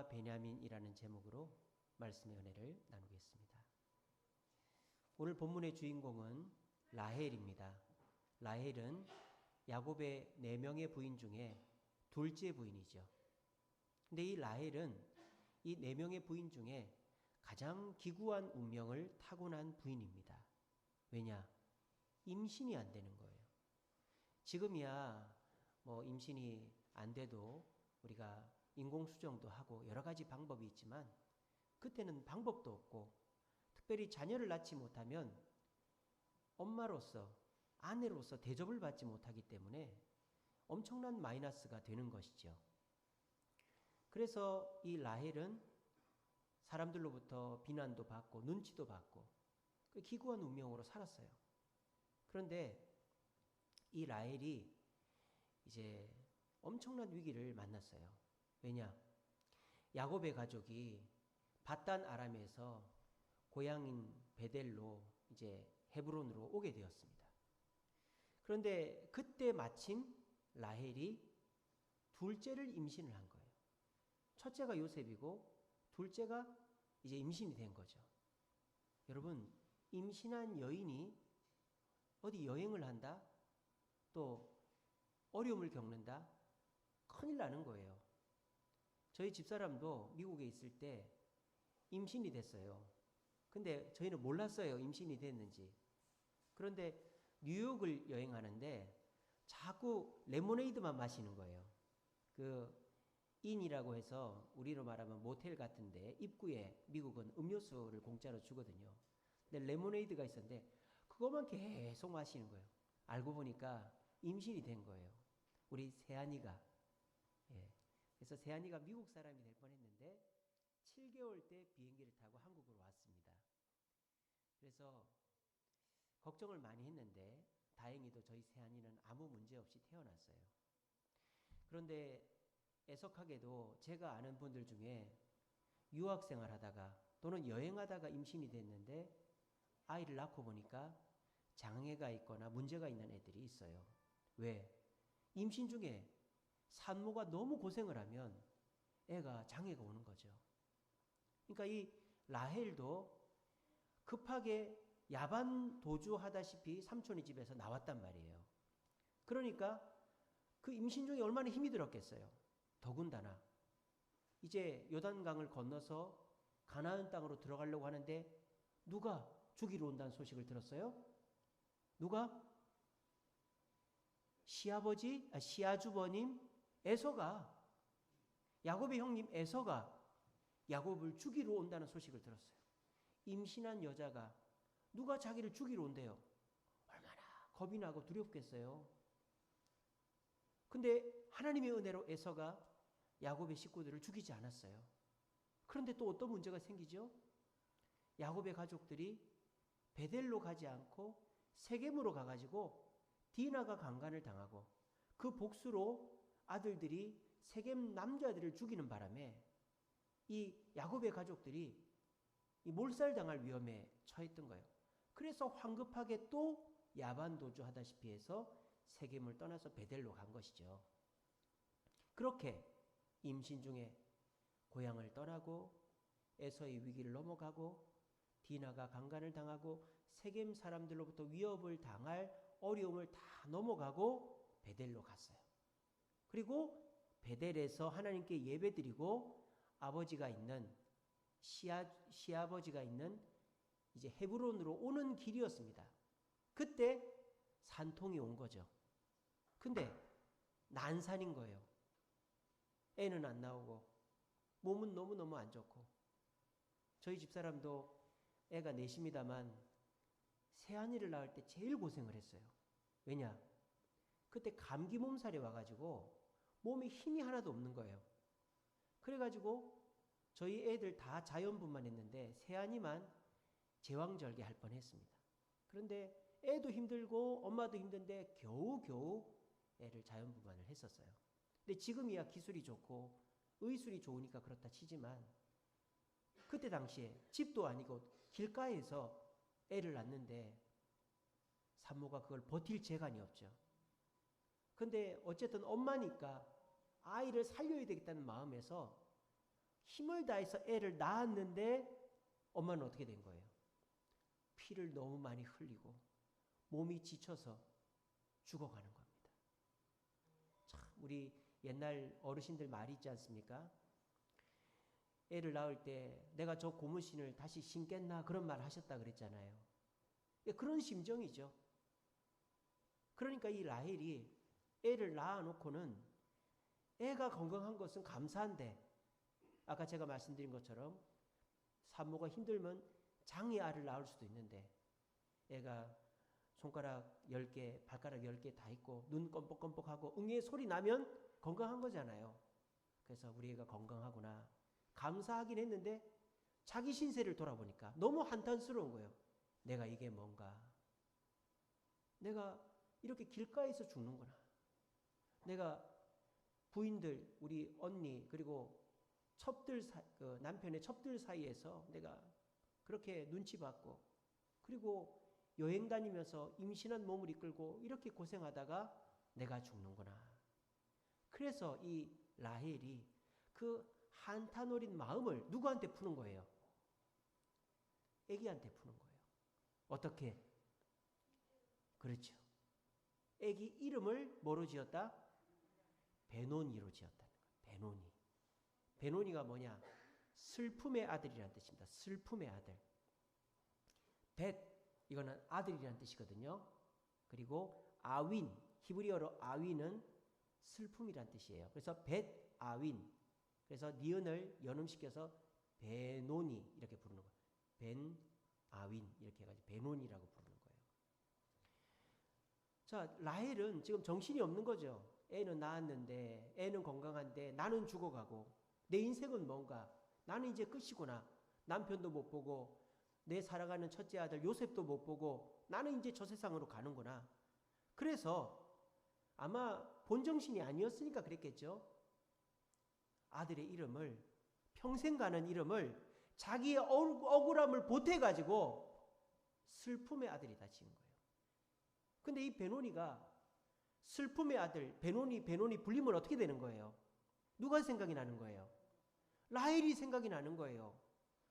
유다와 베냐민이라는 제목으로 말씀의 은혜를 나누겠습니다. 오늘 본문의 주인공은 라헬입니다. 라헬은 야곱의 4명의 부인 중에 둘째 부인이죠. 근데 이 라헬은 이 4명의 부인 중에 가장 기구한 운명을 타고난 부인입니다. 왜냐? 임신이 안 되는 거예요. 지금이야 임신이 안 돼도 우리가 인공수정도 하고 여러 가지 방법이 있지만 그때는 방법도 없고 특별히 자녀를 낳지 못하면 엄마로서 아내로서 대접을 받지 못하기 때문에 엄청난 마이너스가 되는 것이죠. 그래서 이 라헬은 사람들로부터 비난도 받고 눈치도 받고 그 기구한 운명으로 살았어요. 그런데 이 라헬이 이제 엄청난 위기를 만났어요. 왜냐? 야곱의 가족이 밧단 아람에서 고향인 베델로 이제 헤브론으로 오게 되었습니다. 그런데 그때 마침 라헬이 둘째를 임신을 한 거예요. 첫째가 요셉이고 둘째가 이제 임신이 된 거죠. 여러분, 임신한 여인이 어디 여행을 한다? 또 어려움을 겪는다? 큰일 나는 거예요. 저희 집사람도 미국에 있을 때 임신이 됐어요. 근데 저희는 몰랐어요. 임신이 됐는지. 그런데 뉴욕을 여행하는데 자꾸 레모네이드만 마시는 거예요. 그 인이라고 해서 우리로 말하면 모텔 같은데 입구에 미국은 음료수를 공짜로 주거든요. 근데 레모네이드가 있었는데 그것만 계속 마시는 거예요. 알고 보니까 임신이 된 거예요. 우리 세안이가. 예. 그래서 세안이가 미국 사람이 될 뻔했는데 7개월 때 비행기를 타고 한국으로 왔습니다. 그래서 걱정을 많이 했는데 다행히도 저희 세안이는 아무 문제 없이 태어났어요. 그런데 애석하게도 제가 아는 분들 중에 유학생활 하다가 또는 여행하다가 임신이 됐는데 아이를 낳고 보니까 장애가 있거나 문제가 있는 애들이 있어요. 왜? 임신 중에 산모가 너무 고생을 하면 애가 장애가 오는 거죠. 그러니까 이 라헬도 급하게 야반 도주하다시피 삼촌의 집에서 나왔단 말이에요. 그러니까 그 임신 중에 얼마나 힘이 들었겠어요. 더군다나 이제 요단강을 건너서 가나안 땅으로 들어가려고 하는데 누가 죽이러 온다는 소식을 들었어요? 누가? 시아주버님 에서가, 야곱의 형님 에서가 야곱을 죽이러 온다는 소식을 들었어요. 임신한 여자가 누가 자기를 죽이러 온대요. 얼마나 겁이 나고 두렵겠어요. 근데 하나님의 은혜로 에서가 야곱의 식구들을 죽이지 않았어요. 그런데 또 어떤 문제가 생기죠? 야곱의 가족들이 베델로 가지 않고 세겜으로 가가지고 디나가 강간을 당하고 그 복수로 아들들이 세겜 남자들을 죽이는 바람에 이 야곱의 가족들이 이 몰살당할 위험에 처했던 거예요. 그래서 황급하게 또 야반도주 하다시피 해서 세겜을 떠나서 베델로 간 것이죠. 그렇게 임신 중에 고향을 떠나고 에서의 위기를 넘어가고 디나가 강간을 당하고 세겜 사람들로부터 위협을 당할 어려움을 다 넘어가고 베델로 갔어요. 그리고 베델에서 하나님께 예배드리고 아버지가 있는 시아버지가 있는 이제 헤브론으로 오는 길이었습니다. 그때 산통이 온 거죠. 근데 난산인 거예요. 애는 안 나오고 몸은 너무너무 안 좋고 저희 집사람도 애가 넷입니다만 새아이를 낳을 때 제일 고생을 했어요. 왜냐? 그때 감기 몸살이 와가지고 몸에 힘이 하나도 없는 거예요. 그래가지고 저희 애들 다 자연분만 했는데 새아이만 제왕절개 할 뻔했습니다. 그런데 애도 힘들고 엄마도 힘든데 겨우겨우 애를 자연분만을 했었어요. 근데 지금이야 기술이 좋고 의술이 좋으니까 그렇다 치지만 그때 당시에 집도 아니고 길가에서 애를 낳는데 산모가 그걸 버틸 재간이 없죠. 근데 어쨌든 엄마니까 아이를 살려야 되겠다는 마음에서 힘을 다해서 애를 낳았는데 엄마는 어떻게 된 거예요? 피를 너무 많이 흘리고 몸이 지쳐서 죽어가는 겁니다. 참 우리 옛날 어르신들 말이 있지 않습니까? 애를 낳을 때 내가 저 고무신을 다시 신겠나 그런 말 하셨다 그랬잖아요. 그런 심정이죠. 그러니까 이 라헬이 애를 낳아놓고는 애가 건강한 것은 감사한데 아까 제가 말씀드린 것처럼 산모가 힘들면 장이 알을 낳을 수도 있는데 애가 손가락 10개, 발가락 10개 다 있고 눈 껌뻑껌뻑하고 응애 소리 나면 건강한 거잖아요. 그래서 우리 애가 건강하구나 감사하긴 했는데 자기 신세를 돌아보니까 너무 한탄스러운 거예요. 내가 이게 뭔가. 내가 이렇게 길가에서 죽는구나. 내가 부인들, 우리 언니 그리고 남편의 첩들 사이에서 내가 그렇게 눈치 받고 그리고 여행 다니면서 임신한 몸을 이끌고 이렇게 고생하다가 내가 죽는구나. 그래서 이 라헬이 그 한탄 어린 마음을 누구한테 푸는 거예요? 애기한테 푸는 거예요. 어떻게? 그렇죠. 애기 이름을 뭐로 지었다? 베노니로 지었다는 거예요. 베노니. 베노니가 뭐냐? 슬픔의 아들이라는 뜻입니다. 슬픔의 아들. 벳, 이거는 아들이라는 뜻이거든요. 그리고 아윈, 히브리어로 아윈은 슬픔이라는 뜻이에요. 그래서 벳 아윈. 그래서 니은을 연음시켜서 베노니 이렇게 부르는 거예요. 벤 아윈 이렇게 해가지고 베노니라고 부르는 거예요. 자, 라헬은 지금 정신이 없는 거죠. 애는 낳았는데, 애는 건강한데 나는 죽어가고 내 인생은 뭔가? 나는 이제 끝이구나. 남편도 못 보고 내 살아가는 첫째 아들 요셉도 못 보고 나는 이제 저 세상으로 가는구나. 그래서 아마 본정신이 아니었으니까 그랬겠죠. 아들의 이름을 평생 가는 이름을 자기의 억울함을 보태가지고 슬픔의 아들이다 지은 거예요. 근데 이 베노니가 슬픔의 아들 베노니 불리면 어떻게 되는 거예요? 누가 생각이 나는 거예요? 라헬이 생각이 나는 거예요.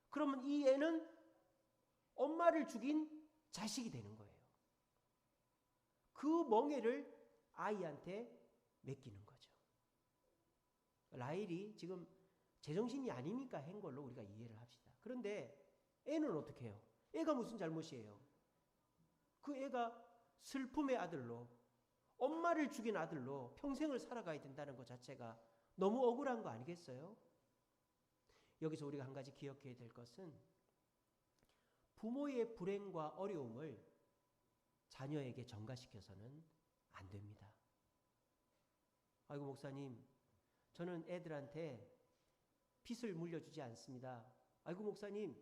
그러면 이 애는 엄마를 죽인 자식이 되는 거예요. 그 멍에를 아이한테 맡기는 거죠. 라헬이 지금 제정신이 아니니까 한 걸로 우리가 이해를 합시다. 그런데 애는 어떻게 해요? 애가 무슨 잘못이에요? 그 애가 슬픔의 아들로 엄마를 죽인 아들로 평생을 살아가야 된다는 것 자체가 너무 억울한 거 아니겠어요? 여기서 우리가 한 가지 기억해야 될 것은 부모의 불행과 어려움을 자녀에게 전가시켜서는 안 됩니다. 아이고 목사님, 저는 애들한테 빚을 물려주지 않습니다. 아이고 목사님,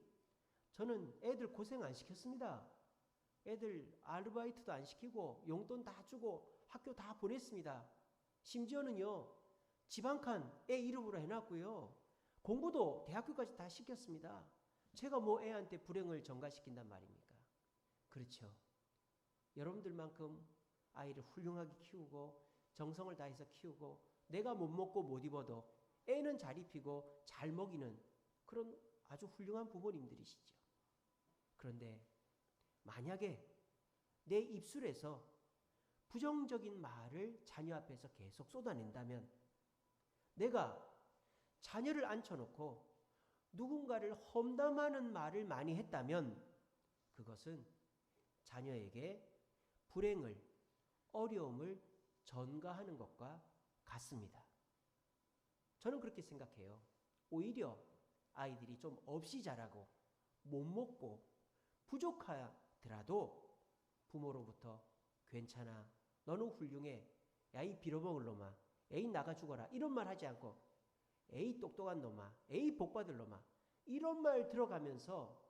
저는 애들 고생 안 시켰습니다. 애들 아르바이트도 안 시키고 용돈 다 주고 학교 다 보냈습니다. 심지어는요, 집 한 칸 애 이름으로 해놨고요. 공부도 대학교까지 다 시켰습니다. 제가 뭐 애한테 불행을 전가시킨단 말입니까? 그렇죠. 여러분들만큼 아이를 훌륭하게 키우고 정성을 다해서 키우고 내가 못 먹고 못 입어도 애는 잘 입히고 잘 먹이는 그런 아주 훌륭한 부모님들이시죠. 그런데 만약에 내 입술에서 부정적인 말을 자녀 앞에서 계속 쏟아낸다면 내가 자녀를 앉혀놓고 누군가를 험담하는 말을 많이 했다면 그것은 자녀에게 불행을, 어려움을 전가하는 것과 같습니다. 저는 그렇게 생각해요. 오히려 아이들이 좀 없이 자라고 못 먹고 부족하더라도 부모로부터 괜찮아, 너는 훌륭해, 야 이 빌어먹을 놈아, 에이 나가 죽어라 이런 말 하지 않고 에이 똑똑한 놈아, 에이 복받을 놈아 이런 말 들어가면서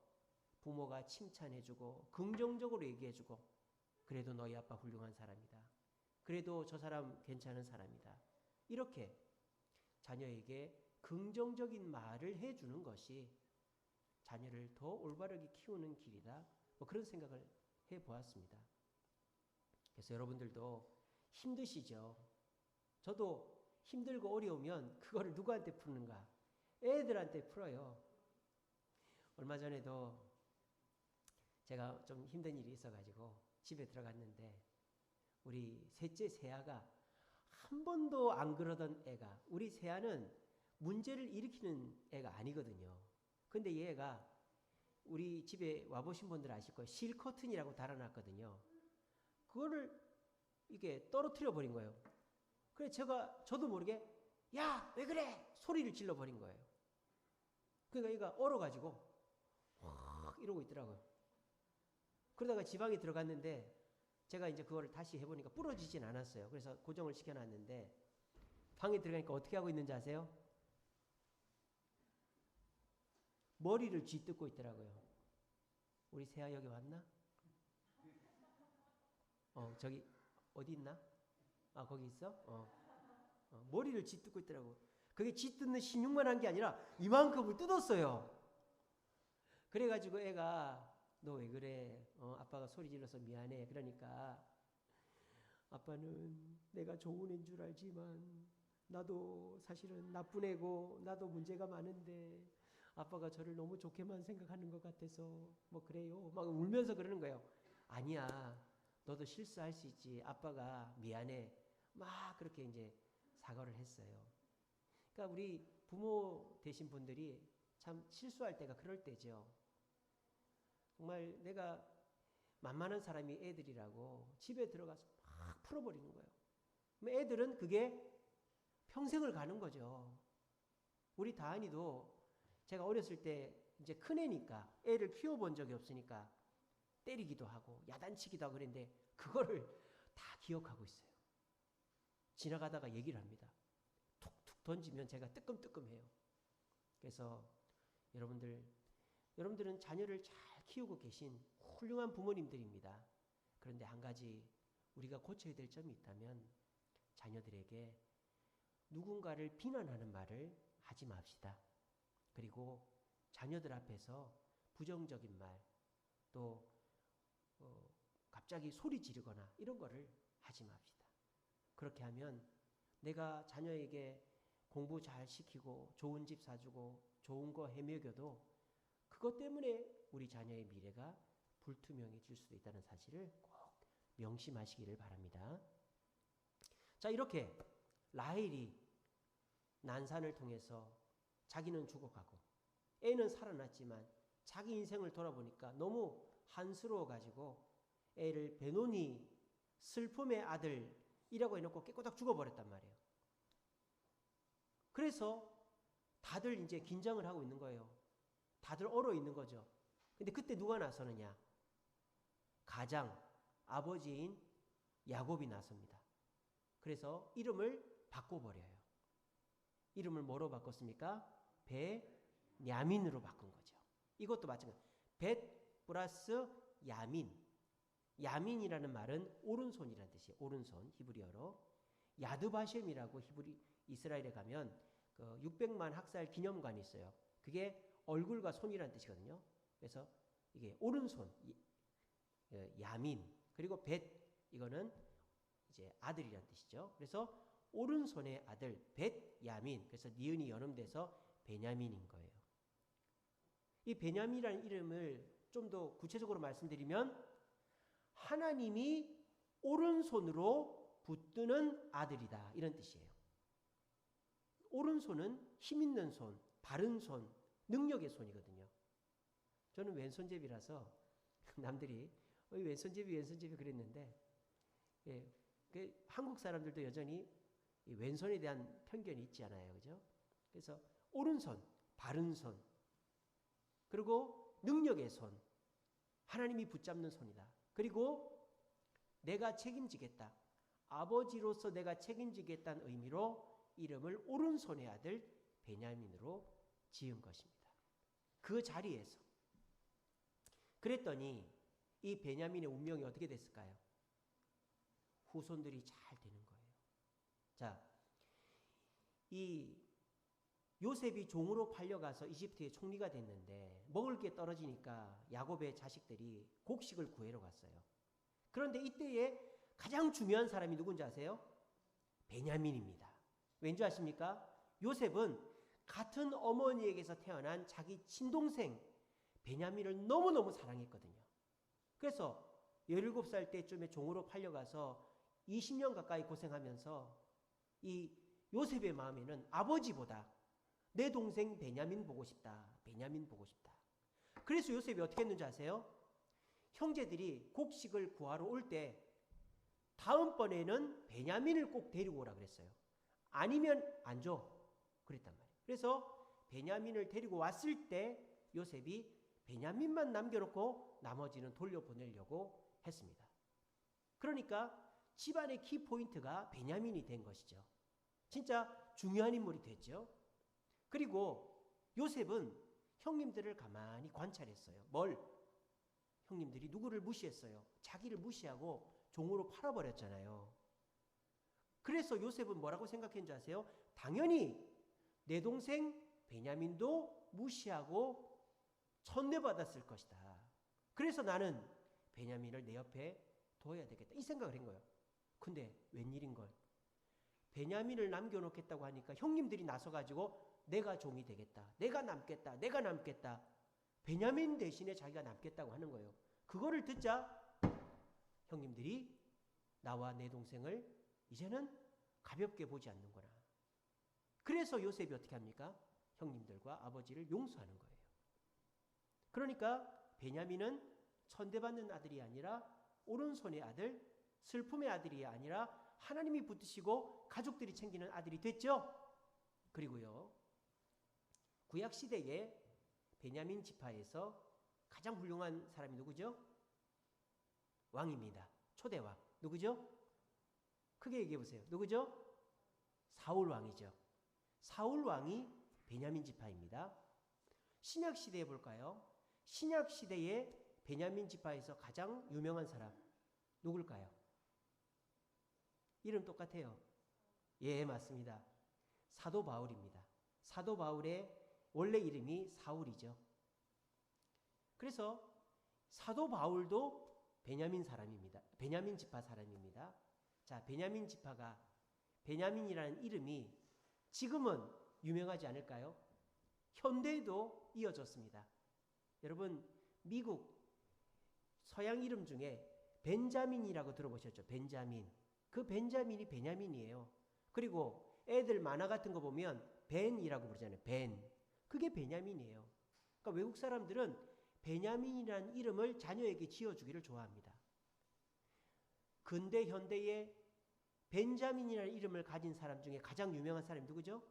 부모가 칭찬해주고 긍정적으로 얘기해주고 그래도 너희 아빠 훌륭한 사람이다. 그래도 저 사람 괜찮은 사람이다. 이렇게 자녀에게 긍정적인 말을 해주는 것이 자녀를 더 올바르게 키우는 길이다. 뭐 그런 생각을 해보았습니다. 그래서 여러분들도 힘드시죠? 저도 힘들고 어려우면 그거를 누구한테 푸는가? 애들한테 풀어요. 얼마 전에도 제가 좀 힘든 일이 있어가지고 집에 들어갔는데 우리 셋째 세아가 한 번도 안 그러던 애가, 우리 세아는 문제를 일으키는 애가 아니거든요. 근데 얘가 우리 집에 와보신 분들 아실 거예요. 실커튼이라고 달아놨거든요. 그거를 이게 떨어뜨려 버린 거예요. 그래 저도 모르게 야, 왜 그래? 소리를 질러 버린 거예요. 그러니까 얘가 얼어가지고 확 이러고 있더라고요. 그러다가 지방에 들어갔는데 제가 이제 그거를 다시 해보니까 부러지진 않았어요. 그래서 고정을 시켜놨는데 방에 들어가니까 어떻게 하고 있는지 아세요? 머리를 쥐뜯고 있더라고요. 우리 세아 여기 왔나? 저기 어디 있나? 아, 거기 있어? 머리를 쥐뜯고 있더라고. 그게 쥐뜯는 신용만 한 게 아니라 이만큼을 뜯었어요. 그래가지고 애가 너 왜 그래? 아빠가 소리 질러서 미안해. 그러니까 아빠는 내가 좋은 애인 줄 알지만 나도 사실은 나쁜 애고 나도 문제가 많은데 아빠가 저를 너무 좋게만 생각하는 것 같아서 뭐 그래요. 막 울면서 그러는 거예요. 아니야. 너도 실수할 수 있지. 아빠가 미안해. 막 그렇게 이제 사과를 했어요. 그러니까 우리 부모 되신 분들이 참 실수할 때가 그럴 때죠. 정말 내가 만만한 사람이 애들이라고 집에 들어가서 막 풀어버리는 거예요. 애들은 그게 평생을 가는 거죠. 우리 다은이도 제가 어렸을 때 이제 큰 애니까 애를 키워본 적이 없으니까 때리기도 하고 야단치기도 하고 그랬는데 그거를 다 기억하고 있어요. 지나가다가 얘기를 합니다. 툭툭 던지면 제가 뜨끔뜨끔해요. 그래서 여러분들은 자녀를 잘 키우고 계신 훌륭한 부모님들입니다. 그런데 한 가지 우리가 고쳐야 될 점이 있다면 자녀들에게 누군가를 비난하는 말을 하지 맙시다. 그리고 자녀들 앞에서 부정적인 말, 또 갑자기 소리 지르거나 이런 거를 하지 맙시다. 그렇게 하면 내가 자녀에게 공부 잘 시키고 좋은 집 사주고 좋은 거 해먹여도 그것 때문에 우리 자녀의 미래가 불투명해질 수도 있다는 사실을 꼭 명심하시기를 바랍니다. 자, 이렇게 라헬이 난산을 통해서 자기는 죽어가고 애는 살아났지만 자기 인생을 돌아보니까 너무 한스러워가지고 애를 베노니 슬픔의 아들이라고 해놓고 깨꼬닥 죽어버렸단 말이에요. 그래서 다들 이제 긴장을 하고 있는 거예요. 다들 얼어 있는 거죠. 근데 그때 누가 나서느냐? 가장 아버지인 야곱이 나섭니다. 그래서 이름을 바꿔버려요. 이름을 뭐로 바꿨습니까? 베냐민으로 바꾼 거죠. 이것도 마찬가지. 벳 플러스 야민. 야민이라는 말은 오른손이라는 뜻이에요. 오른손 히브리어로. 야드바셈이라고 이스라엘에 가면 그 600만 학살 기념관이 있어요. 그게 얼굴과 손이라는 뜻이거든요. 그래서 이게 오른손 야민 그리고 벳 이거는 이제 아들이라는 뜻이죠. 그래서 오른손의 아들 벳야민 그래서 니은이 연음돼서 베냐민인 거예요. 이 베냐민이라는 이름을 좀 더 구체적으로 말씀드리면 하나님이 오른손으로 붙드는 아들이다 이런 뜻이에요. 오른손은 힘 있는 손, 바른 손, 능력의 손이거든요. 저는 왼손잡이라서 남들이 왼손잡이 그랬는데 한국 사람들도 여전히 이 왼손에 대한 편견이 있지 않아요. 그죠? 그래서 오른손, 바른 손, 그리고 능력의 손, 하나님이 붙잡는 손이다. 그리고 내가 책임지겠다. 아버지로서 내가 책임지겠다는 의미로 이름을 오른손의 아들 베냐민으로 지은 것입니다. 그 자리에서 그랬더니 이 베냐민의 운명이 어떻게 됐을까요? 후손들이 잘 되는 거예요. 자, 이 요셉이 종으로 팔려가서 이집트의 총리가 됐는데 먹을 게 떨어지니까 야곱의 자식들이 곡식을 구해러 갔어요. 그런데 이때에 가장 중요한 사람이 누군지 아세요? 베냐민입니다. 왠지 아십니까? 요셉은 같은 어머니에게서 태어난 자기 친동생 베냐민을 너무너무 사랑했거든요. 그래서 17살 때쯤에 종으로 팔려가서 20년 가까이 고생하면서 이 요셉의 마음에는 아버지보다 내 동생 베냐민 보고 싶다. 베냐민 보고 싶다. 그래서 요셉이 어떻게 했는지 아세요? 형제들이 곡식을 구하러 올 때 다음번에는 베냐민을 꼭 데리고 오라 그랬어요. 아니면 안 줘. 그랬단 말이에요. 그래서 베냐민을 데리고 왔을 때 요셉이 베냐민만 남겨놓고 나머지는 돌려보내려고 했습니다. 그러니까 집안의 키포인트가 베냐민이 된 것이죠. 진짜 중요한 인물이 됐죠. 그리고 요셉은 형님들을 가만히 관찰했어요. 뭘? 형님들이 누구를 무시했어요? 자기를 무시하고 종으로 팔아버렸잖아요. 그래서 요셉은 뭐라고 생각했는지 아세요? 당연히 내 동생 베냐민도 무시하고 천대받았을 것이다. 그래서 나는 베냐민을 내 옆에 둬야 되겠다. 이 생각을 한 거예요. 근데 웬일인걸? 베냐민을 남겨놓겠다고 하니까 형님들이 나서가지고 내가 종이 되겠다. 내가 남겠다. 내가 남겠다. 베냐민 대신에 자기가 남겠다고 하는 거예요. 그거를 듣자 형님들이 나와 내 동생을 이제는 가볍게 보지 않는구나. 그래서 요셉이 어떻게 합니까? 형님들과 아버지를 용서하는 거예요. 그러니까 베냐민은 천대받는 아들이 아니라 오른손의 아들, 슬픔의 아들이 아니라 하나님이 붙드시고 가족들이 챙기는 아들이 됐죠. 그리고요, 구약시대에 베냐민 지파에서 가장 훌륭한 사람이 누구죠? 왕입니다. 초대왕. 누구죠? 크게 얘기해 보세요. 누구죠? 사울 왕이죠. 사울 왕이 베냐민 지파입니다. 신약 시대에 볼까요? 신약 시대에 베냐민 지파에서 가장 유명한 사람 누굴까요? 이름 똑같아요. 예, 맞습니다. 사도 바울입니다. 사도 바울의 원래 이름이 사울이죠. 그래서 사도 바울도 베냐민 사람입니다. 베냐민 지파 사람입니다. 자, 베냐민 지파가 베냐민이라는 이름이 지금은 유명하지 않을까요? 현대에도 이어졌습니다. 여러분, 미국 서양 이름 중에 벤자민이라고 들어보셨죠? 벤자민. 그 벤자민이 베냐민이에요. 그리고 애들 만화 같은 거 보면 벤이라고 부르잖아요. 벤. 그게 베냐민이에요. 그러니까 외국 사람들은 베냐민이라는 이름을 자녀에게 지어주기를 좋아합니다. 근대 현대에 벤자민이라는 이름을 가진 사람 중에 가장 유명한 사람이 누구죠?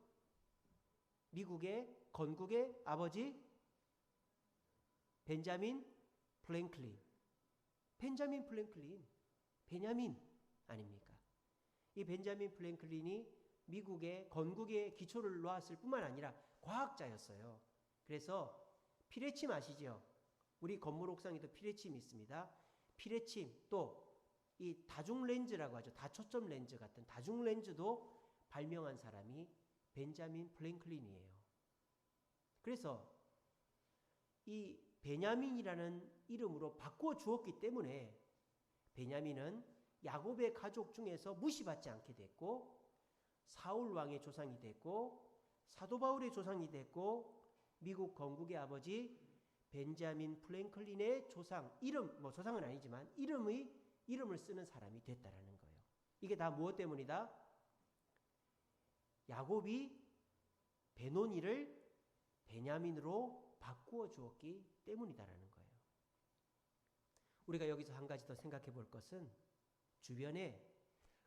미국의 건국의 아버지 벤자민 플랭클린. 벤자민 플랭클린. 베냐민 아닙니까? 이 벤자민 플랭클린이 미국의 건국의 기초를 놓았을 뿐만 아니라 과학자였어요. 그래서 피레침 아시죠? 우리 건물 옥상에도 피레침이 있습니다. 피레침 또 이 다중 렌즈라고 하죠. 다초점 렌즈 같은 다중 렌즈도 발명한 사람이 벤자민 플랭클린이에요. 그래서 이 베냐민이라는 이름으로 바꾸어 주었기 때문에 베냐민은 야곱의 가족 중에서 무시받지 않게 됐고 사울 왕의 조상이 됐고 사도 바울의 조상이 됐고 미국 건국의 아버지 벤자민 플랭클린의 조상, 이름, 뭐 조상은 아니지만 이름을 쓰는 사람이 됐다라는 거예요. 이게 다 무엇 때문이다? 야곱이 베노니를 베냐민으로 바꾸어 주었기 때문이다라는 거예요. 우리가 여기서 한 가지 더 생각해 볼 것은 주변에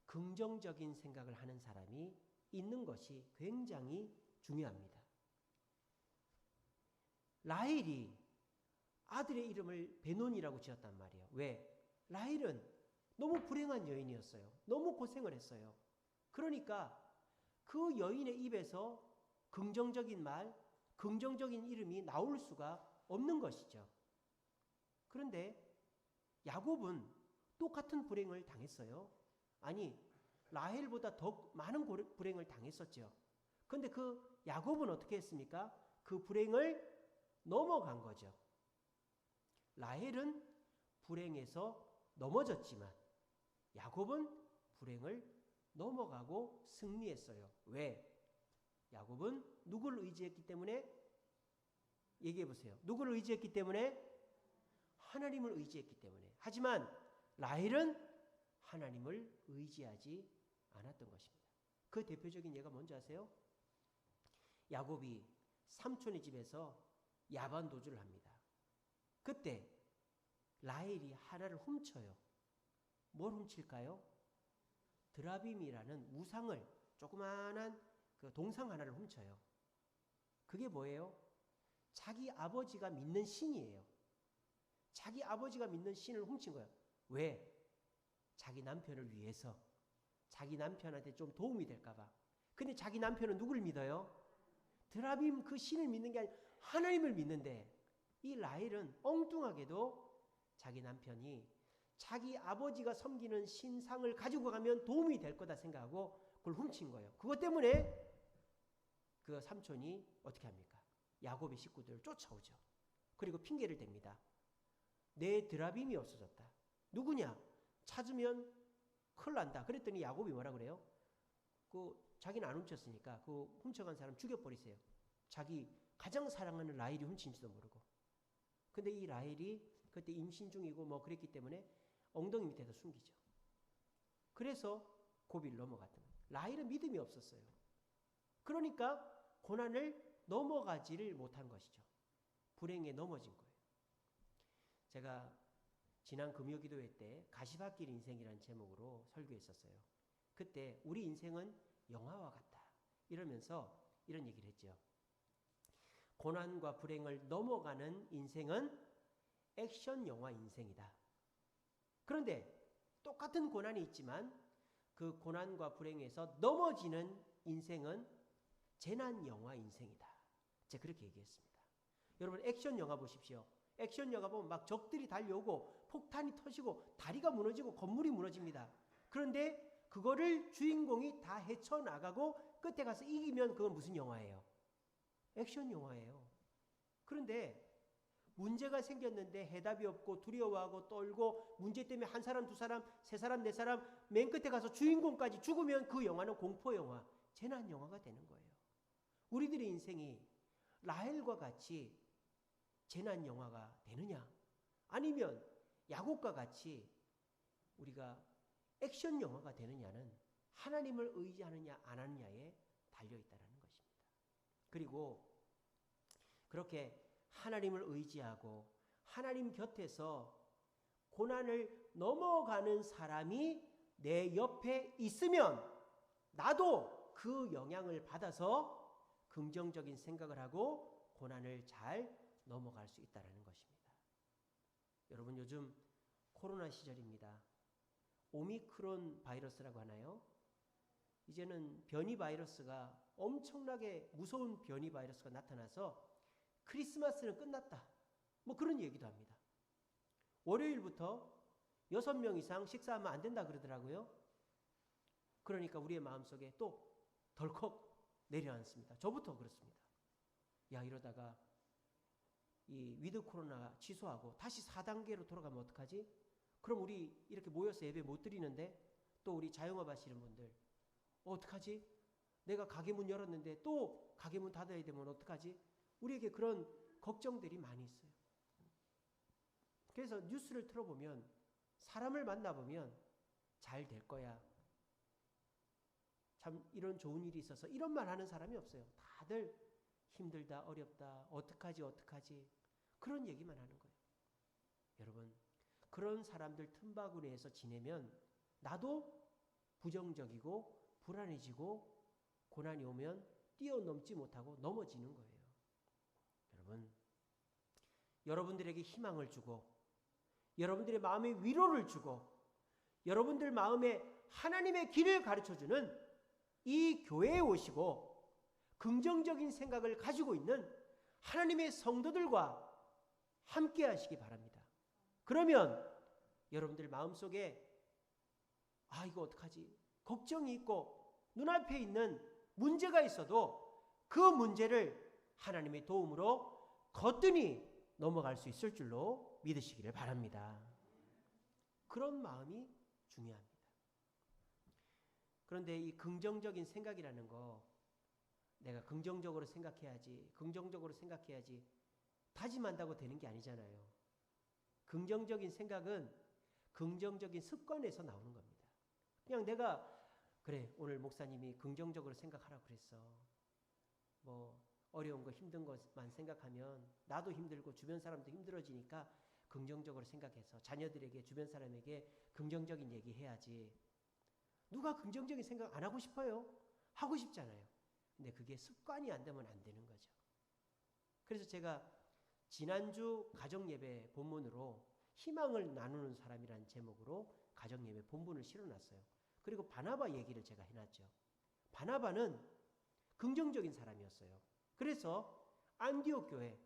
긍정적인 생각을 하는 사람이 있는 것이 굉장히 중요합니다. 라헬이 아들의 이름을 베논이라고 지었단 말이에요. 왜? 라헬은 너무 불행한 여인이었어요. 너무 고생을 했어요. 그러니까 그 여인의 입에서 긍정적인 말, 긍정적인 이름이 나올 수가 없는 것이죠. 그런데 야곱은 똑같은 불행을 당했어요. 아니, 라헬보다 더 많은 불행을 당했었죠. 그런데 그 야곱은 어떻게 했습니까? 그 불행을 넘어간 거죠. 라헬은 불행에서 넘어졌지만 야곱은 불행을 넘어가고 승리했어요. 왜? 야곱은 누구를 의지했기 때문에? 얘기해 보세요. 누구를 의지했기 때문에? 하나님을 의지했기 때문에. 하지만 라헬은 하나님을 의지하지 않았던 것입니다. 그 대표적인 예가 뭔지 아세요? 야곱이 삼촌의 집에서 야반 도주를 합니다. 그때 라헬이 하나를 훔쳐요. 뭘 훔칠까요? 드라빔이라는 우상을, 조그마한 그 동상 하나를 훔쳐요. 그게 뭐예요? 자기 아버지가 믿는 신이에요. 자기 아버지가 믿는 신을 훔친 거예요. 왜? 자기 남편을 위해서, 자기 남편한테 좀 도움이 될까 봐. 근데 자기 남편은 누구를 믿어요? 드라빔 그 신을 믿는 게 아니라 하나님을 믿는데, 이 라헬은 엉뚱하게도 자기 남편이 자기 아버지가 섬기는 신상을 가지고 가면 도움이 될 거다 생각하고 그걸 훔친 거예요. 그것 때문에 그 삼촌이 어떻게 합니까? 야곱의 식구들을 쫓아오죠. 그리고 핑계를 댑니다. 내 드라빔이 없어졌다. 누구냐? 찾으면 큰일 난다. 그랬더니 야곱이 뭐라 그래요? 자기는 안 훔쳤으니까 그 훔쳐간 사람 죽여버리세요. 자기 가장 사랑하는 라헬이 훔친지도 모르고. 근데 이 라헬이 그때 임신 중이고 뭐 그랬기 때문에 엉덩이 밑에다 숨기죠. 그래서 고비를 넘어갔던 거예요. 라헬은 믿음이 없었어요. 그러니까 고난을 넘어가지를 못한 것이죠. 불행에 넘어진 거예요. 제가 지난 금요기도회 때 가시밭길 인생이라는 제목으로 설교했었어요. 그때 우리 인생은 영화와 같다 이러면서 이런 얘기를 했죠. 고난과 불행을 넘어가는 인생은 액션 영화 인생이다. 그런데 똑같은 고난이 있지만 그 고난과 불행에서 넘어지는 인생은 재난 영화 인생이다. 제가 그렇게 얘기했습니다. 여러분 액션 영화 보십시오. 액션 영화 보면 막 적들이 달려오고 폭탄이 터지고 다리가 무너지고 건물이 무너집니다. 그런데 그거를 주인공이 다 헤쳐나가고 끝에 가서 이기면 그건 무슨 영화예요? 액션 영화예요. 그런데 문제가 생겼는데 해답이 없고 두려워하고 떨고 문제 때문에 한 사람, 두 사람, 세 사람, 네 사람 맨 끝에 가서 주인공까지 죽으면 그 영화는 공포 영화, 재난 영화가 되는 거예요. 우리들의 인생이 라헬과 같이 재난 영화가 되느냐? 아니면 야곱과 같이 우리가 액션 영화가 되느냐는 하나님을 의지하느냐 안 하느냐에 달려있다는 것입니다. 그리고 그렇게 하나님을 의지하고 하나님 곁에서 고난을 넘어가는 사람이 내 옆에 있으면 나도 그 영향을 받아서 긍정적인 생각을 하고 고난을 잘 넘어갈 수 있다는 것입니다. 여러분 요즘 코로나 시절입니다. 오미크론 바이러스라고 하나요? 이제는 변이 바이러스가 엄청나게 무서운 변이 바이러스가 나타나서 크리스마스는 끝났다. 뭐 그런 얘기도 합니다. 월요일부터 6명 이상 식사하면 안 된다 그러더라고요. 그러니까 우리의 마음속에 또 덜컥 내려앉습니다. 저부터 그렇습니다. 야 이러다가 이 위드 코로나 취소하고 다시 4단계로 돌아가면 어떡하지? 그럼 우리 이렇게 모여서 예배 못 드리는데 또 우리 자영업 하시는 분들 어떡하지? 내가 가게 문 열었는데 또 가게 문 닫아야 되면 어떡하지? 우리에게 그런 걱정들이 많이 있어요. 그래서 뉴스를 틀어보면 사람을 만나보면 잘 될 거야. 참 이런 좋은 일이 있어서 이런 말 하는 사람이 없어요. 다들 힘들다, 어렵다, 어떡하지, 어떡하지. 그런 얘기만 하는 거예요. 여러분, 그런 사람들 틈바구니에서 지내면 나도 부정적이고 불안해지고 고난이 오면 뛰어넘지 못하고 넘어지는 거예요. 여러분, 여러분들에게 희망을 주고 여러분들의 마음에 위로를 주고 여러분들 마음에 하나님의 길을 가르쳐주는 이 교회에 오시고 긍정적인 생각을 가지고 있는 하나님의 성도들과 함께 하시기 바랍니다. 그러면 여러분들 마음속에 아 이거 어떡하지? 걱정이 있고 눈앞에 있는 문제가 있어도 그 문제를 하나님의 도움으로 거뜬히 넘어갈 수 있을 줄로 믿으시기를 바랍니다. 그런 마음이 중요합니다. 그런데 이 긍정적인 생각이라는 거 내가 긍정적으로 생각해야지, 긍정적으로 생각해야지 다짐한다고 되는 게 아니잖아요. 긍정적인 생각은 긍정적인 습관에서 나오는 겁니다. 그냥 내가 그래, 오늘 목사님이 긍정적으로 생각하라고 그랬어. 뭐 어려운 거 힘든 것만 생각하면 나도 힘들고 주변 사람도 힘들어지니까 긍정적으로 생각해서 자녀들에게 주변 사람에게 긍정적인 얘기 해야지. 누가 긍정적인 생각 안 하고 싶어요? 하고 싶잖아요. 근데 그게 습관이 안 되면 안 되는 거죠. 그래서 제가 지난주 가정예배 본문으로 희망을 나누는 사람이라는 제목으로 가정예배 본문을 실어놨어요. 그리고 바나바 얘기를 제가 해놨죠. 바나바는 긍정적인 사람이었어요. 그래서 안디옥 교회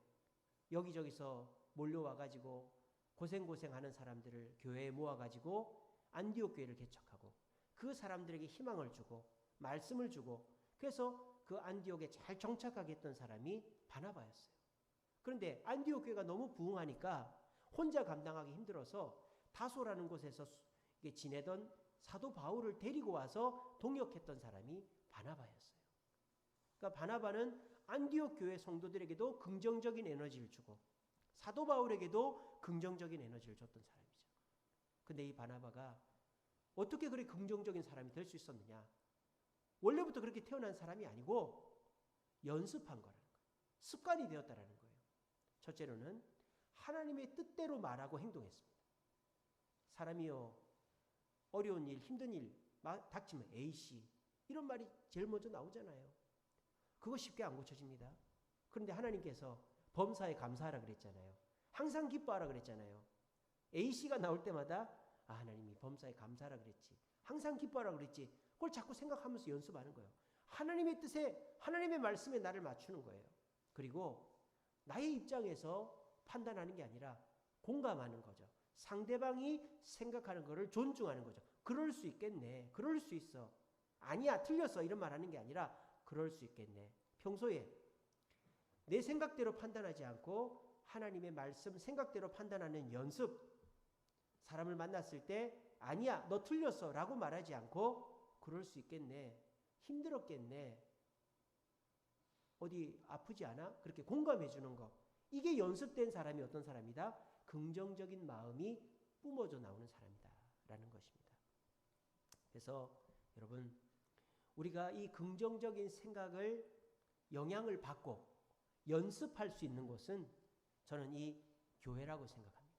여기저기서 몰려와가지고 고생하는 사람들을 교회에 모아가지고 안디옥 교회를 개척하고 그 사람들에게 희망을 주고 말씀을 주고 그래서 그 안디옥에 잘 정착하게 했던 사람이 바나바였어요. 그런데 안디옥 교회가 너무 부흥하니까 혼자 감당하기 힘들어서 다소라는 곳에서 지내던 사도 바울을 데리고 와서 동역했던 사람이 바나바였어요. 그러니까 바나바는 안디옥 교회 성도들에게도 긍정적인 에너지를 주고 사도 바울에게도 긍정적인 에너지를 줬던 사람이죠. 근데 이 바나바가 어떻게 그렇게 긍정적인 사람이 될 수 있었느냐? 원래부터 그렇게 태어난 사람이 아니고 연습한 거라는 거예요. 습관이 되었다라는 거예요. 첫째로는 하나님의 뜻대로 말하고 행동했습니다. 사람이요, 어려운 일, 힘든 일 닥치면 A씨 이런 말이 제일 먼저 나오잖아요. 그거 쉽게 안 고쳐집니다. 그런데 하나님께서 범사에 감사하라 그랬잖아요. 항상 기뻐하라 그랬잖아요. A씨가 나올 때마다 하나님이 범사에 감사하라 그랬지. 항상 기뻐하라 그랬지. 그걸 자꾸 생각하면서 연습하는 거예요. 하나님의 뜻에 하나님의 말씀에 나를 맞추는 거예요. 그리고 나의 입장에서 판단하는 게 아니라 공감하는 거죠. 상대방이 생각하는 거를 존중하는 거죠. 그럴 수 있겠네. 그럴 수 있어. 아니야, 틀렸어. 이런 말 하는 게 아니라 그럴 수 있겠네. 평소에 내 생각대로 판단하지 않고 하나님의 말씀 생각대로 판단하는 연습. 사람을 만났을 때 아니야, 너 틀렸어 라고 말하지 않고 그럴 수 있겠네. 힘들었겠네. 어디 아프지 않아? 그렇게 공감해 주는 거. 이게 연습된 사람이 어떤 사람이다? 긍정적인 마음이 뿜어져 나오는 사람이다 라는 것입니다. 그래서 여러분, 우리가 이 긍정적인 생각을 영향을 받고 연습할 수 있는 곳은 저는 이 교회라고 생각합니다.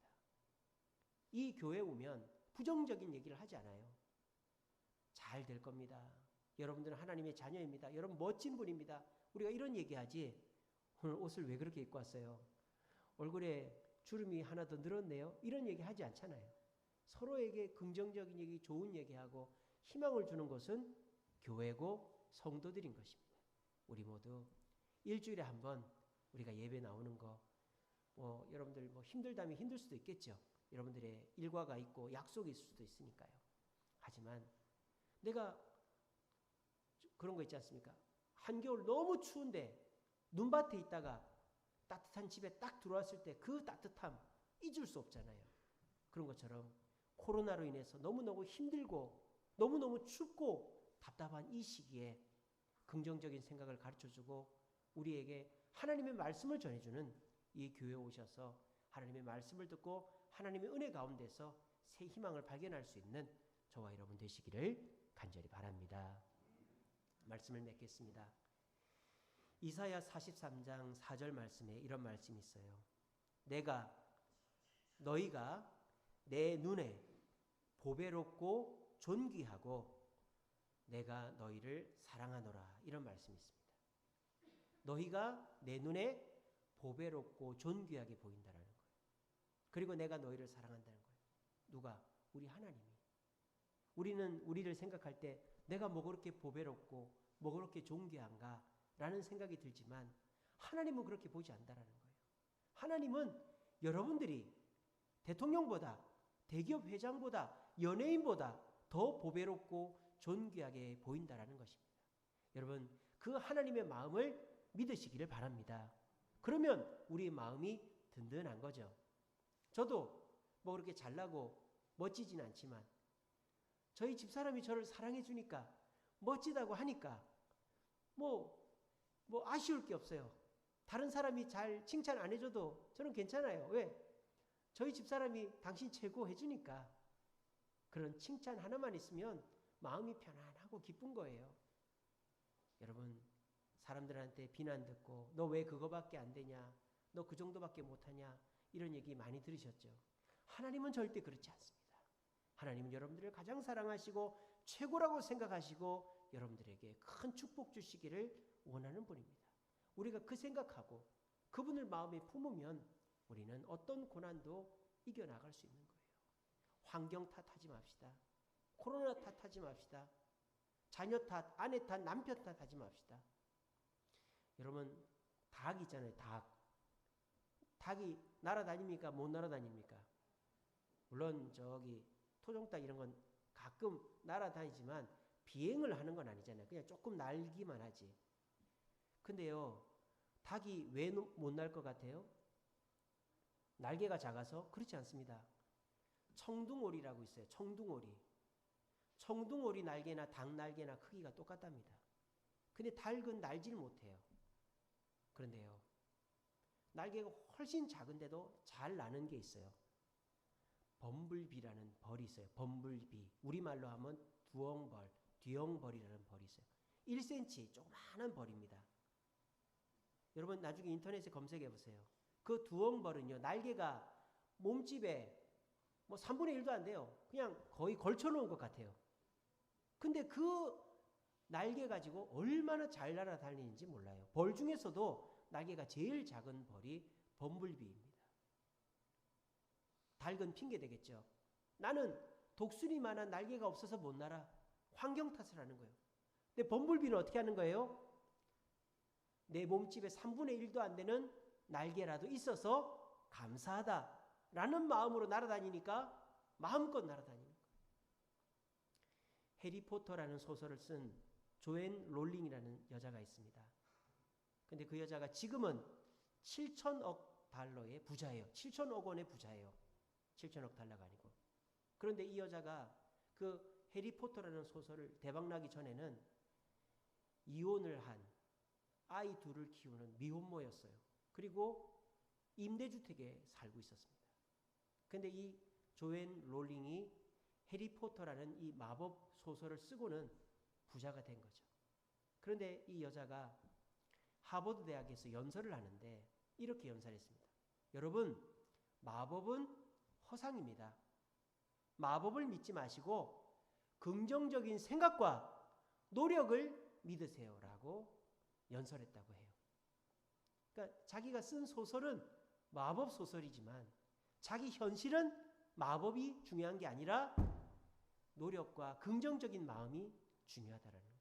이 교회 오면 부정적인 얘기를 하지 않아요. 잘 될 겁니다. 여러분들은 하나님의 자녀입니다. 여러분 멋진 분입니다. 우리가 이런 얘기하지 오늘 옷을 왜 그렇게 입고 왔어요? 얼굴에 주름이 하나 더 늘었네요. 이런 얘기 하지 않잖아요. 서로에게 긍정적인 얘기, 좋은 얘기하고 희망을 주는 것은 교회고 성도들인 것입니다. 우리 모두 일주일에 한 번 우리가 예배 나오는 거 여러분들 힘들다면 힘들 수도 있겠죠. 여러분들의 일과가 있고 약속이 있을 수도 있으니까요. 하지만 내가 그런 거 있지 않습니까? 한겨울 너무 추운데 눈밭에 있다가 따뜻한 집에 딱 들어왔을 때 그 따뜻함 잊을 수 없잖아요. 그런 것처럼 코로나로 인해서 너무너무 힘들고 너무너무 춥고 답답한 이 시기에 긍정적인 생각을 가르쳐주고 우리에게 하나님의 말씀을 전해주는 이 교회에 오셔서 하나님의 말씀을 듣고 하나님의 은혜 가운데서 새 희망을 발견할 수 있는 저와 여러분 되시기를 간절히 바랍니다. 말씀을 맺겠습니다. 이사야 43장 4절 말씀에 이런 말씀이 있어요. 너희가 내 눈에 보배롭고 존귀하고 내가 너희를 사랑하노라. 이런 말씀이 있습니다. 너희가 내 눈에 보배롭고 존귀하게 보인다라는 거예요. 그리고 내가 너희를 사랑한다는 거예요. 누가? 우리 하나님이. 우리는 우리를 생각할 때 내가 뭐 그렇게 보배롭고 뭐 그렇게 존귀한가 라는 생각이 들지만 하나님은 그렇게 보지 않는다라는 거예요. 하나님은 여러분들이 대통령보다 대기업 회장보다 연예인보다 더 보배롭고 존귀하게 보인다라는 것입니다. 여러분, 그 하나님의 마음을 믿으시기를 바랍니다. 그러면 우리의 마음이 든든한 거죠. 저도 뭐 그렇게 잘나고 멋지진 않지만 저희 집사람이 저를 사랑해 주니까 멋지다고 하니까 뭐 뭐 아쉬울 게 없어요. 다른 사람이 잘 칭찬 안 해줘도 저는 괜찮아요. 왜? 저희 집사람이 당신 최고 해주니까. 그런 칭찬 하나만 있으면 마음이 편안하고 기쁜 거예요. 여러분, 사람들한테 비난 듣고 너 왜 그거밖에 안 되냐? 너 그 정도밖에 못하냐? 이런 얘기 많이 들으셨죠? 하나님은 절대 그렇지 않습니다. 하나님은 여러분들을 가장 사랑하시고 최고라고 생각하시고 여러분들에게 큰 축복 주시기를 원하는 분입니다. 우리가 그 생각하고 그분을 마음에 품으면 우리는 어떤 고난도 이겨나갈 수 있는 거예요. 환경 탓하지 맙시다. 코로나 탓하지 맙시다. 자녀 탓, 아내 탓, 남편 탓하지 맙시다. 여러분, 닭 있잖아요. 닭이 날아다닙니까? 못 날아다닙니까? 물론 저기 토종닭 이런 건 가끔 날아다니지만 비행을 하는 건 아니잖아요. 그냥 조금 날기만 하지. 근데요, 닭이 왜 못 날 것 같아요? 날개가 작아서? 그렇지 않습니다. 청둥오리라고 있어요. 청둥오리. 청둥오리 날개나 닭 날개나 크기가 똑같답니다. 근데 닭은 날질 못해요. 그런데요, 날개가 훨씬 작은데도 잘 나는 게 있어요. 범블비라는 벌이 있어요. 범블비. 우리말로 하면 두엉벌, 뒤엉벌이라는 벌이 있어요. 1cm 조그마한 벌입니다. 여러분 나중에 인터넷에 검색해 보세요. 그 두엉벌은요, 날개가 몸집에 뭐 3분의 1도 안 돼요. 그냥 거의 걸쳐 놓은 것 같아요. 근데 그 날개 가지고 얼마나 잘 날아다니는지 몰라요. 벌 중에서도 날개가 제일 작은 벌이 범블비입니다. 닭은 핑계 되겠죠. 나는 독수리만한 날개가 없어서 못 날아. 환경 탓을 하는 거예요. 근데 범블비는 어떻게 하는 거예요? 내 몸집의 3분의 1도 안 되는 날개라도 있어서 감사하다라는 마음으로 날아다니니까 마음껏 날아다니는 거예요. 해리포터라는 소설을 쓴 조앤 롤링이라는 여자가 있습니다. 근데 그 여자가 지금은 7천억 달러의 부자예요. 7천억 원의 부자예요. 7천억 달러가 아니고. 그런데 이 여자가 그 해리포터라는 소설을 대박나기 전에는 이혼을 한 아이 둘을 키우는 미혼모였어요. 그리고 임대주택에 살고 있었습니다. 근데 이 조앤 롤링이 해리포터라는 이 마법 소설을 쓰고는 부자가 된 거죠. 그런데 이 여자가 하버드 대학에서 연설을 하는데 이렇게 연설했습니다. 여러분, 마법은 허상입니다. 마법을 믿지 마시고 긍정적인 생각과 노력을 믿으세요라고 연설했다고 해요. 그러니까 자기가 쓴 소설은 마법 소설이지만 자기 현실은 마법이 중요한 게 아니라 노력과 긍정적인 마음이 중요하다라는 거예요.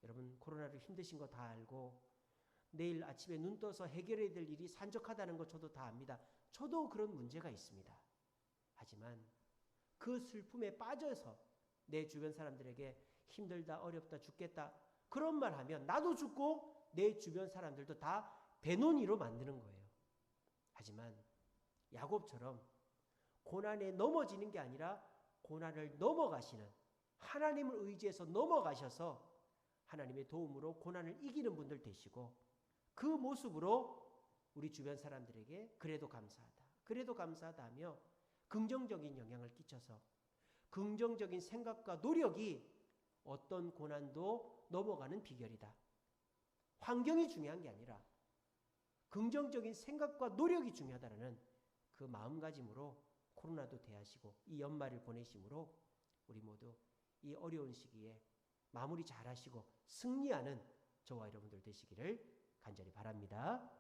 여러분, 코로나로 힘드신 거 다 알고 내일 아침에 눈 떠서 해결해야 될 일이 산적하다는 거 저도 다 압니다. 저도 그런 문제가 있습니다. 하지만 그 슬픔에 빠져서 내 주변 사람들에게 힘들다, 어렵다, 죽겠다 그런 말 하면 나도 죽고 내 주변 사람들도 다 배논이로 만드는 거예요. 하지만 야곱처럼 고난에 넘어지는 게 아니라 고난을 넘어가시는, 하나님을 의지해서 넘어가셔서 하나님의 도움으로 고난을 이기는 분들 되시고, 그 모습으로 우리 주변 사람들에게 그래도 감사하다, 그래도 감사하다 하며 긍정적인 영향을 끼쳐서 긍정적인 생각과 노력이 어떤 고난도 넘어가는 비결이다. 환경이 중요한 게 아니라 긍정적인 생각과 노력이 중요하다는 그 마음가짐으로 코로나도 대하시고 이 연말을 보내심으로 우리 모두 이 어려운 시기에 마무리 잘하시고 승리하는 저와 여러분들 되시기를 간절히 바랍니다.